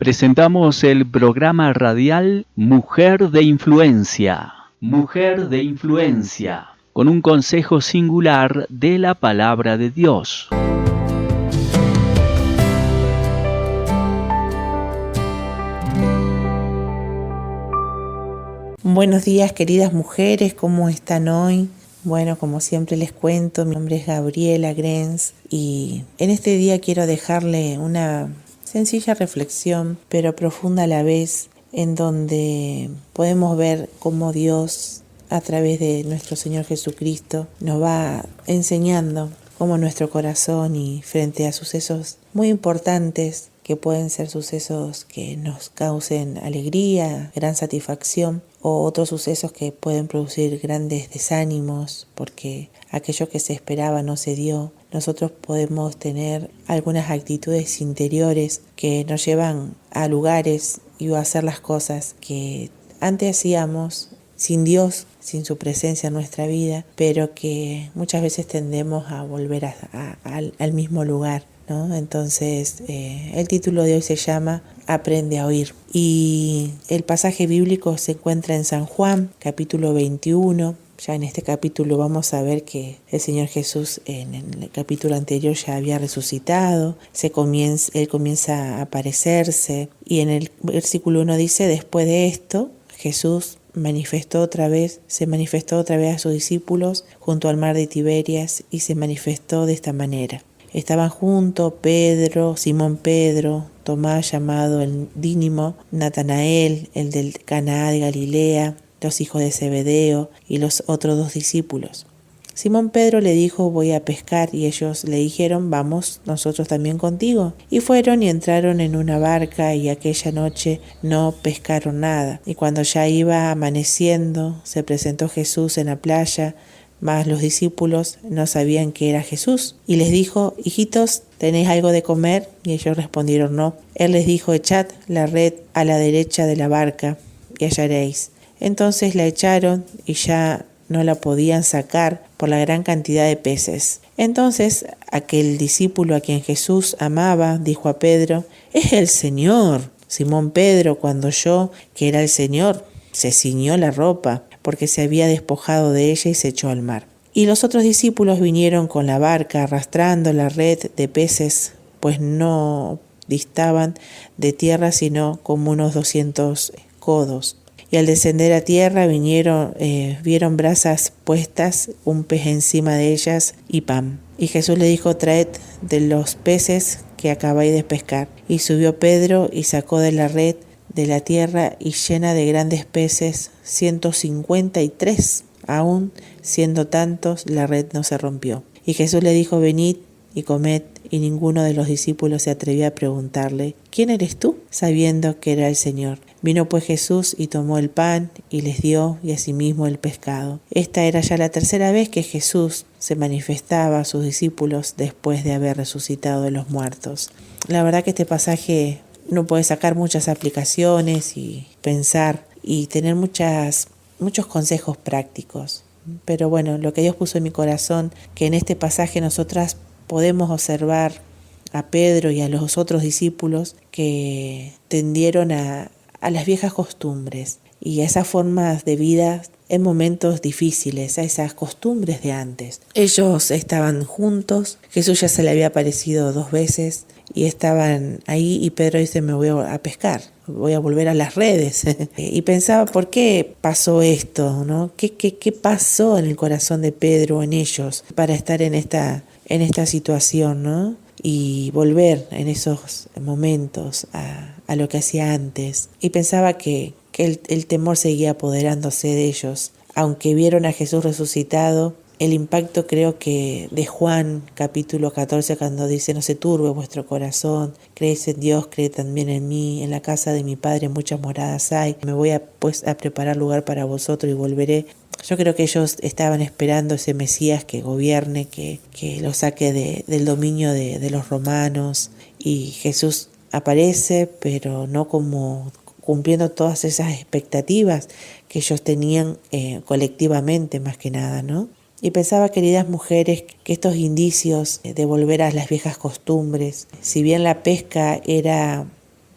Presentamos el programa radial Mujer de Influencia. Mujer de Influencia, con un consejo singular de la palabra de Dios. Buenos días, queridas mujeres, ¿cómo están hoy? Bueno, como siempre les cuento, mi nombre es Gabriela Grens y en este día quiero dejarle una sencilla reflexión, pero profunda a la vez, en donde podemos ver cómo Dios, a través de nuestro Señor Jesucristo, nos va enseñando cómo nuestro corazón y frente a sucesos muy importantes, que pueden ser sucesos que nos causen alegría, gran satisfacción, o otros sucesos que pueden producir grandes desánimos porque aquello que se esperaba no se dio. Nosotros podemos tener algunas actitudes interiores que nos llevan a lugares y a hacer las cosas que antes hacíamos sin Dios, sin su presencia en nuestra vida, pero que muchas veces tendemos a volver al mismo lugar, ¿no? Entonces, el título de hoy se llama Aprende a oír. Y el pasaje bíblico se encuentra en San Juan, capítulo 21. Ya en este capítulo vamos a ver que el Señor Jesús en el capítulo anterior ya había resucitado. Él comienza a aparecerse. Y en el versículo 1 dice, después de esto, Jesús se manifestó otra vez a sus discípulos junto al mar de Tiberias y se manifestó de esta manera. Estaban juntos Pedro, Simón Pedro, Tomás llamado el Dídimo, Natanael, el del Caná de Galilea, los hijos de Zebedeo y los otros 2 discípulos. Simón Pedro le dijo, voy a pescar, y ellos le dijeron, vamos nosotros también contigo. Y fueron y entraron en una barca, y aquella noche no pescaron nada. Y cuando ya iba amaneciendo, se presentó Jesús en la playa, mas los discípulos no sabían que era Jesús. Y les dijo, hijitos, ¿tenéis algo de comer? Y ellos respondieron, no. Él les dijo, echad la red a la derecha de la barca y hallaréis. Entonces la echaron y ya no la podían sacar por la gran cantidad de peces. Entonces aquel discípulo a quien Jesús amaba dijo a Pedro, es el Señor. Simón Pedro, cuando oyó que era el Señor, se ciñó la ropa, porque se había despojado de ella y se echó al mar. Y los otros discípulos vinieron con la barca arrastrando la red de peces, pues no distaban de tierra sino como unos 200 codos. Y al descender a tierra vieron brasas puestas, un pez encima de ellas y pan. Y Jesús le dijo, traed de los peces que acabáis de pescar. Y subió Pedro y sacó de la red de la tierra y llena de grandes peces, 153. Aún siendo tantos, la red no se rompió. Y Jesús le dijo, venid y comed, y ninguno de los discípulos se atrevió a preguntarle, ¿quién eres tú? Sabiendo que era el Señor. Vino pues Jesús y tomó el pan y les dio, y asimismo el pescado. Esta era ya la tercera vez que Jesús se manifestaba a sus discípulos después de haber resucitado de los muertos. La verdad que este pasaje uno puede sacar muchas aplicaciones y pensar y tener muchos consejos prácticos. Pero bueno, lo que Dios puso en mi corazón, que en este pasaje nosotras podemos observar a Pedro y a los otros discípulos que tendieron a las viejas costumbres y a esas formas de vida en momentos difíciles, a esas costumbres de antes. Ellos estaban juntos, Jesús ya se le había aparecido 2 veces y estaban ahí y Pedro dice, me voy a pescar, voy a volver a las redes. Y pensaba, ¿por qué pasó esto? ¿No? ¿Qué pasó en el corazón de Pedro, en ellos, para estar en esta situación, ¿no? Y volver en esos momentos a lo que hacía antes. Y pensaba que el temor seguía apoderándose de ellos. Aunque vieron a Jesús resucitado, el impacto creo que de Juan capítulo 14 cuando dice no se turbe vuestro corazón, creéis en Dios, creed también en mí, en la casa de mi Padre muchas moradas hay, me voy a preparar lugar para vosotros y volveré. Yo creo que ellos estaban esperando ese Mesías que gobierne, que los saque del dominio de los romanos, y Jesús aparece, pero no como cumpliendo todas esas expectativas que ellos tenían colectivamente más que nada, ¿no? Y pensaba, queridas mujeres, que estos indicios de volver a las viejas costumbres, si bien la pesca era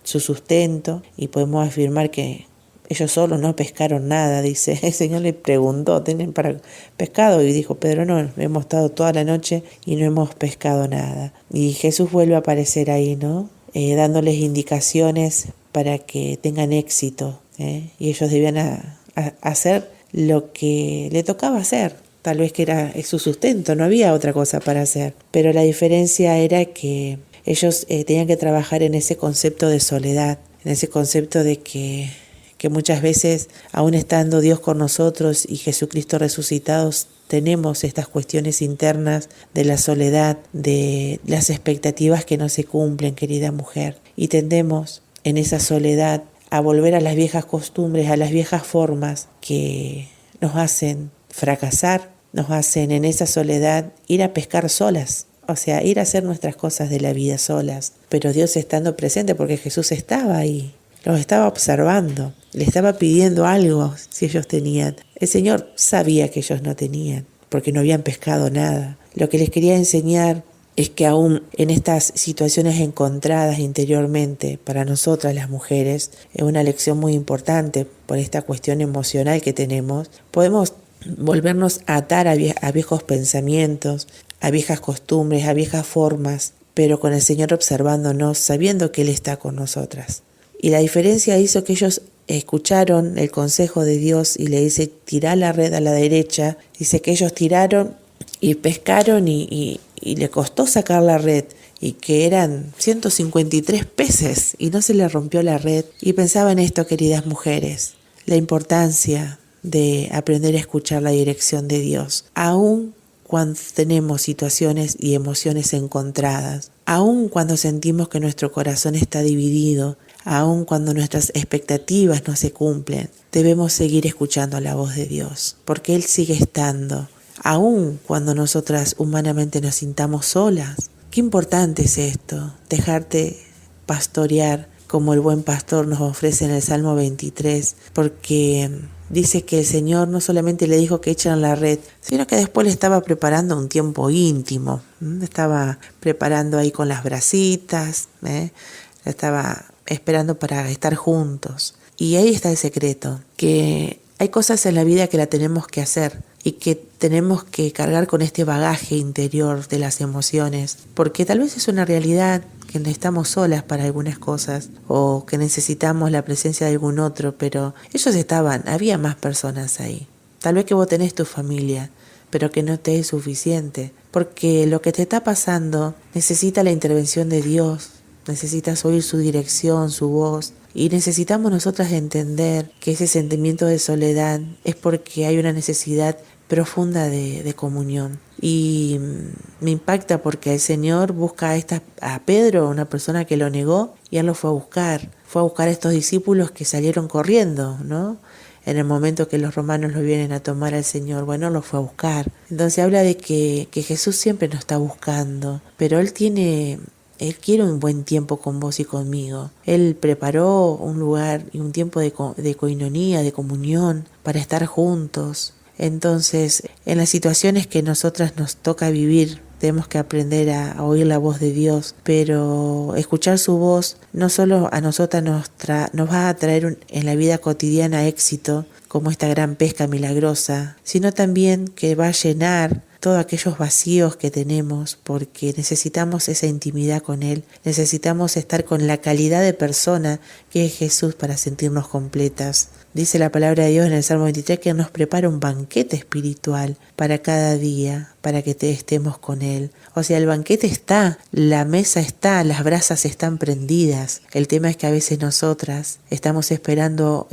su sustento, y podemos afirmar que ellos solos no pescaron nada, dice. El Señor le preguntó, ¿tienen para pescado? Y dijo, Pedro, no, hemos estado toda la noche y no hemos pescado nada. Y Jesús vuelve a aparecer ahí, ¿no? Dándoles indicaciones para que tengan éxito, y ellos debían hacer lo que le tocaba hacer. Tal vez que era su sustento, no había otra cosa para hacer. Pero la diferencia era que ellos tenían que trabajar en ese concepto de soledad, en ese concepto de que muchas veces, aún estando Dios con nosotros y Jesucristo resucitados, tenemos estas cuestiones internas de la soledad, de las expectativas que no se cumplen, querida mujer. Y tendemos en esa soledad a volver a las viejas costumbres, a las viejas formas que nos hacen fracasar, nos hacen en esa soledad ir a pescar solas. O sea, ir a hacer nuestras cosas de la vida solas. Pero Dios estando presente, porque Jesús estaba ahí. Los estaba observando, le estaba pidiendo algo si ellos tenían. El Señor sabía que ellos no tenían, porque no habían pescado nada. Lo que les quería enseñar es que aún en estas situaciones encontradas interiormente, para nosotras las mujeres, es una lección muy importante por esta cuestión emocional que tenemos. Podemos volvernos a atar a viejos pensamientos, a viejas costumbres, a viejas formas, pero con el Señor observándonos, sabiendo que Él está con nosotras. Y la diferencia hizo que ellos escucharon el consejo de Dios y le dice, tirá la red a la derecha. Dice que ellos tiraron y pescaron y le costó sacar la red, y que eran 153 peces y no se le rompió la red. Y pensaba en esto, queridas mujeres, la importancia de aprender a escuchar la dirección de Dios, aún cuando tenemos situaciones y emociones encontradas, aún cuando sentimos que nuestro corazón está dividido, aun cuando nuestras expectativas no se cumplen, debemos seguir escuchando la voz de Dios, porque Él sigue estando, aun cuando nosotras humanamente nos sintamos solas. Qué importante es esto, dejarte pastorear como el buen pastor nos ofrece en el Salmo 23, porque dice que el Señor no solamente le dijo que echaran la red, sino que después le estaba preparando un tiempo íntimo, estaba preparando ahí con las brasitas, estaba esperando para estar juntos. Y ahí está el secreto, que hay cosas en la vida que la tenemos que hacer y que tenemos que cargar con este bagaje interior de las emociones, porque tal vez es una realidad que estamos solas para algunas cosas o que necesitamos la presencia de algún otro, pero ellos había más personas ahí. Tal vez que vos tenés tu familia, pero que no te es suficiente, porque lo que te está pasando necesita la intervención de Dios. Necesitas oír su dirección, su voz, y necesitamos nosotras entender que ese sentimiento de soledad es porque hay una necesidad profunda de comunión. Y me impacta porque el Señor busca a Pedro, una persona que lo negó, y Él lo fue a buscar a estos discípulos que salieron corriendo, ¿no? En el momento que los romanos lo vienen a tomar al Señor, bueno, lo fue a buscar. Entonces habla de que Jesús siempre nos está buscando, pero Él quiere un buen tiempo con vos y conmigo. Él preparó un lugar y un tiempo de coinonía, de comunión, para estar juntos. Entonces, en las situaciones que nosotras nos toca vivir, tenemos que aprender a oír la voz de Dios, pero escuchar su voz no solo a nosotras nos va a traer en la vida cotidiana éxito, como esta gran pesca milagrosa, sino también que va a llenar todos aquellos vacíos que tenemos, porque necesitamos esa intimidad con Él, necesitamos estar con la calidad de persona que es Jesús para sentirnos completas. Dice la palabra de Dios en el Salmo 23 que nos prepara un banquete espiritual para cada día, para que estemos con Él. O sea, el banquete está, la mesa está, las brasas están prendidas. El tema es que a veces nosotras estamos esperando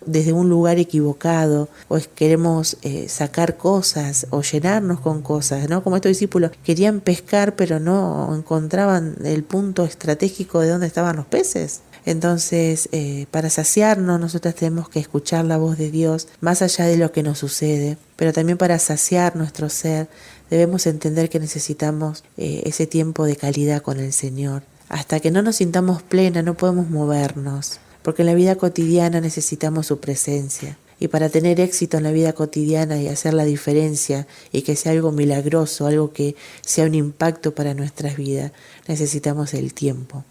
desde un lugar equivocado, o queremos sacar cosas o llenarnos con cosas, ¿no? Como estos discípulos querían pescar, pero no encontraban el punto estratégico de dónde estaban los peces. Entonces, para saciarnos, nosotras tenemos que escuchar la voz de Dios más allá de lo que nos sucede, pero también para saciar nuestro ser debemos entender que necesitamos ese tiempo de calidad con el Señor. Hasta que no nos sintamos plenas no podemos movernos, porque en la vida cotidiana necesitamos su presencia. Y para tener éxito en la vida cotidiana y hacer la diferencia y que sea algo milagroso, algo que sea un impacto para nuestras vidas, necesitamos el tiempo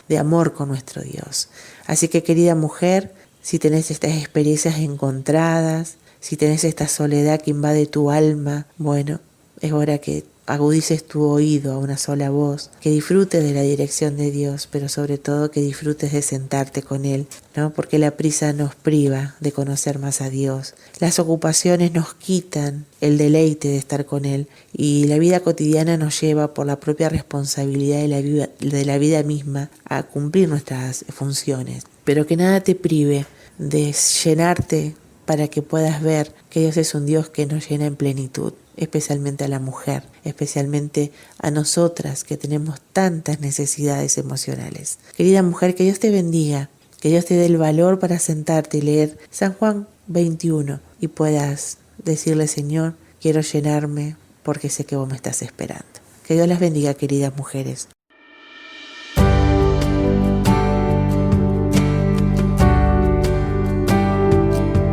de amor con nuestro Dios. Así que, querida mujer, si tenés estas experiencias encontradas, si tenés esta soledad que invade tu alma, bueno, es hora que agudices tu oído a una sola voz, que disfrutes de la dirección de Dios, pero sobre todo que disfrutes de sentarte con Él, ¿no? Porque la prisa nos priva de conocer más a Dios. Las ocupaciones nos quitan el deleite de estar con Él y la vida cotidiana nos lleva por la propia responsabilidad de la vida misma a cumplir nuestras funciones. Pero que nada te prive de llenarte para que puedas ver que Dios es un Dios que nos llena en plenitud, especialmente a la mujer, especialmente a nosotras que tenemos tantas necesidades emocionales. Querida mujer, que Dios te bendiga, que Dios te dé el valor para sentarte y leer San Juan 21 y puedas decirle: Señor, quiero llenarme porque sé que vos me estás esperando. Que Dios las bendiga, queridas mujeres.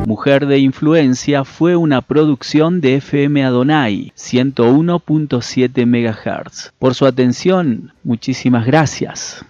Mujer de Influencia fue una producción de FM Adonai 101.7 MHz. Por su atención, muchísimas gracias.